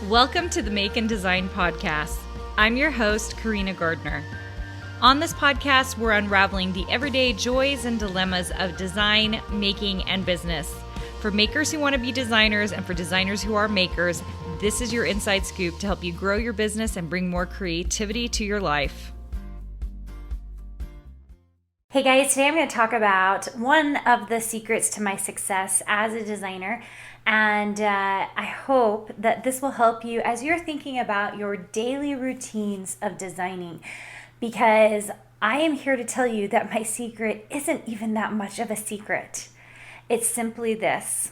Welcome to the Make and Design Podcast. I'm your host, Carina Gardner. On this podcast, we're unraveling the everyday joys and dilemmas of design, making, and business. For makers who want to be designers and for designers who are makers, this is your inside scoop to help you grow your business and bring more creativity to your life. Hey guys, today I'm going to talk about one of the secrets to my success as a designer. And I hope that this will help you as you're thinking about your daily routines of designing, because I am here to tell you that my secret isn't even that much of a secret. It's simply this: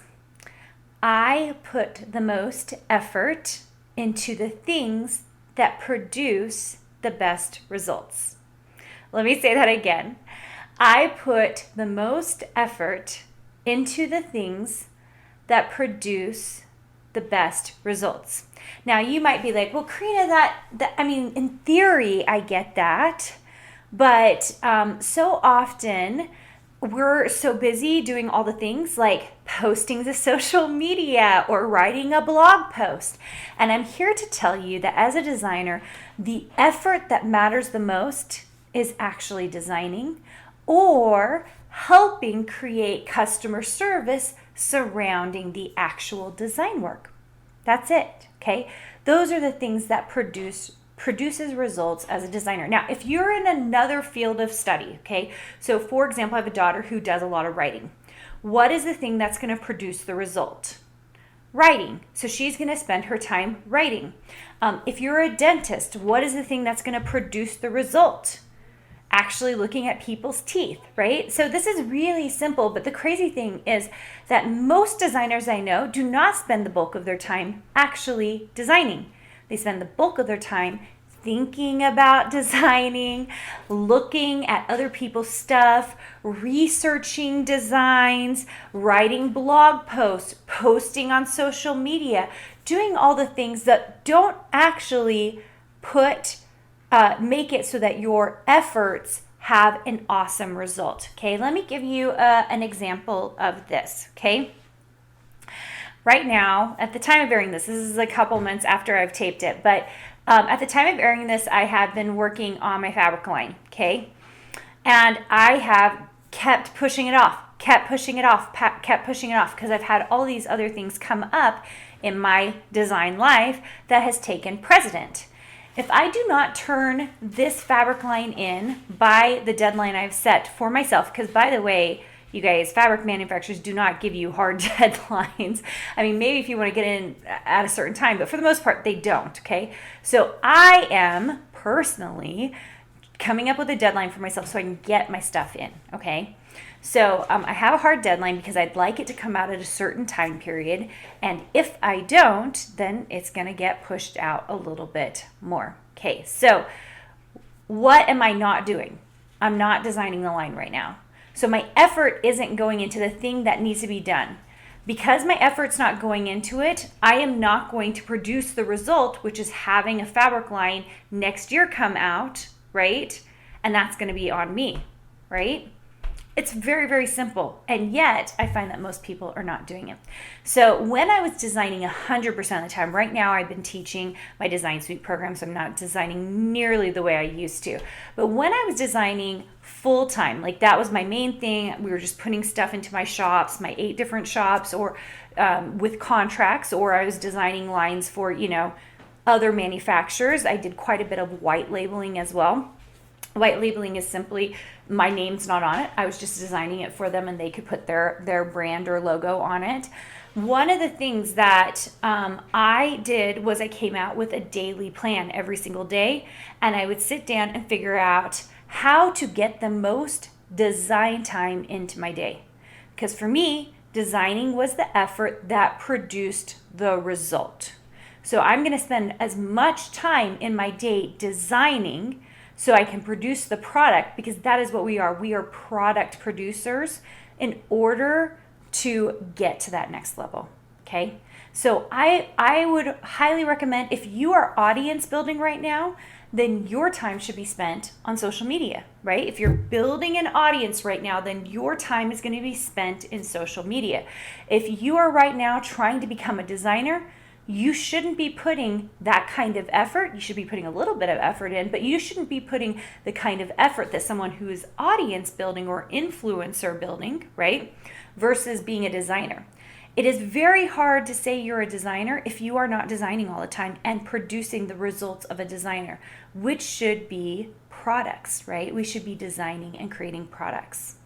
I put the most effort into the things that produce the best results. Let me say that again. I put the most effort into the things that produce the best results. Now you might be like, well, Carina, that in theory, I get that, but so often we're so busy doing all the things like posting to social media or writing a blog post. And I'm here to tell you that as a designer, the effort that matters the most is actually designing or helping create customer service surrounding the actual design work. That's it, okay? Those are the things that produces results as a designer. Now, if you're in another field of study, okay? So for example, I have a daughter who does a lot of writing. What is the thing that's going to produce the result? Writing. So she's going to spend her time writing. If you're a dentist, what is the thing that's going to produce the result? Actually looking at people's teeth, right? So this is really simple, but the crazy thing is that most designers I know do not spend the bulk of their time actually designing. They spend the bulk of their time thinking about designing, looking at other people's stuff, researching designs, writing blog posts, posting on social media, doing all the things that don't actually make it so that your efforts have an awesome result. Okay, let me give you an example of this. Okay, right now, at the time of airing this is a couple months after I've taped it, but at the time of airing this, I have been working on my fabric line. Okay, and I have kept pushing it off because I've had all these other things come up in my design life that has taken precedent. If I do not turn this fabric line in by the deadline I've set for myself, because by the way, you guys, fabric manufacturers do not give you hard deadlines. I mean, maybe if you want to get in at a certain time, but for the most part, they don't, okay? So I am personally coming up with a deadline for myself so I can get my stuff in, okay? So I have a hard deadline because I'd like it to come out at a certain time period. And if I don't, then it's going to get pushed out a little bit more. Okay, so what am I not doing? I'm not designing the line right now. So my effort isn't going into the thing that needs to be done. Because my effort's not going into it, I am not going to produce the result, which is having a fabric line next year come out, right? And that's going to be on me, right? It's very, very simple. And yet I find that most people are not doing it. So when I was designing 100% of the time, right now I've been teaching my design suite program, so I'm not designing nearly the way I used to. But when I was designing full time, like that was my main thing. We were just putting stuff into my shops, my 8 different shops, or with contracts, or I was designing lines for, other manufacturers. I did quite a bit of white labeling as well. White labeling is simply my name's not on it. I was just designing it for them and they could put their brand or logo on it. One of the things that I did was I came out with a daily plan every single day, and I would sit down and figure out how to get the most design time into my day. Because for me, designing was the effort that produced the result. So I'm going to spend as much time in my day designing so I can produce the product, because that is what we are. We are product producers in order to get to that next level, okay? So I would highly recommend, if you are audience building right now, then your time should be spent on social media, right? If you're building an audience right now, then your time is going to be spent in social media. If you are right now trying to become a designer, you shouldn't be putting that kind of effort. You should be putting a little bit of effort in, but you shouldn't be putting the kind of effort that someone who is audience building or influencer building, right, versus being a designer. It is very hard to say you're a designer if you are not designing all the time and producing the results of a designer, which should be products, right? We should be designing and creating products.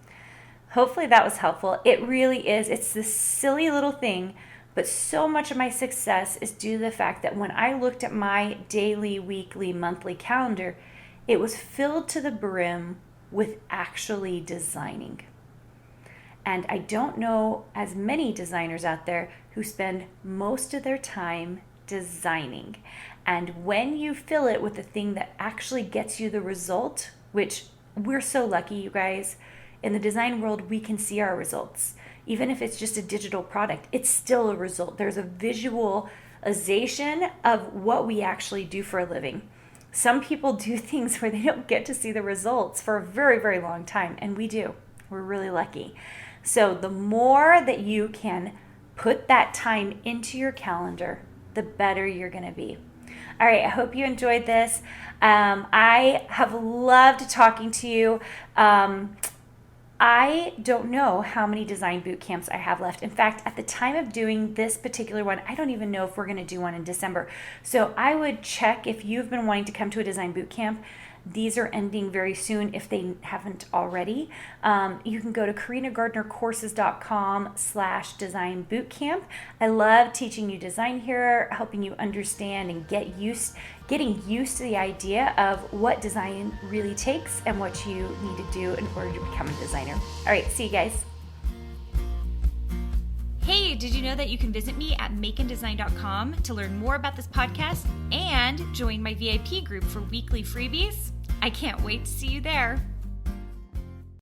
Hopefully that was helpful. It really is. It's this silly little thing, but so much of my success is due to the fact that when I looked at my daily, weekly, monthly calendar, it was filled to the brim with actually designing. And I don't know as many designers out there who spend most of their time designing. And when you fill it with the thing that actually gets you the result, which we're so lucky, you guys, in the design world, we can see our results. Even if it's just a digital product, it's still a result. There's a visualization of what we actually do for a living. Some people do things where they don't get to see the results for a very, very long time, and we do. We're really lucky. So the more that you can put that time into your calendar, the better you're going to be. All right, I hope you enjoyed this. I have loved talking to you. I don't know how many design boot camps I have left. In fact, at the time of doing this particular one, I don't even know if we're going to do one in December. So I would check if you've been wanting to come to a design boot camp. These are ending very soon if they haven't already. You can go to carinagardnercourses.com/design bootcamp. I love teaching you design here, helping you understand and getting used to the idea of what design really takes and what you need to do in order to become a designer. All right, see you guys. Hey, did you know that you can visit me at makeanddesign.com to learn more about this podcast and join my VIP group for weekly freebies? I can't wait to see you there.